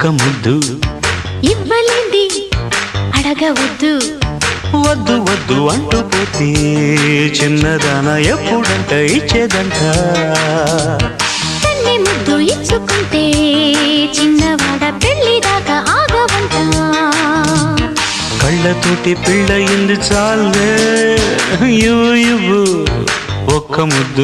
ఒక్క ముద్దు ఇవ్వలేంది అడగవద్దు వద్దు వద్దు అంటూ పోతే చిన్నదాన ఎప్పుడంట ఇచ్చేదంట తన్ని ముద్దు ఇచ్చుకుంటే చిన్నవాడ పెళ్లి దాకా ఆగవంట కళ్ళతోటి పిళ్ళయింది చాలే ఇవ్వు ఇవ్వు ఒక్క ముద్దు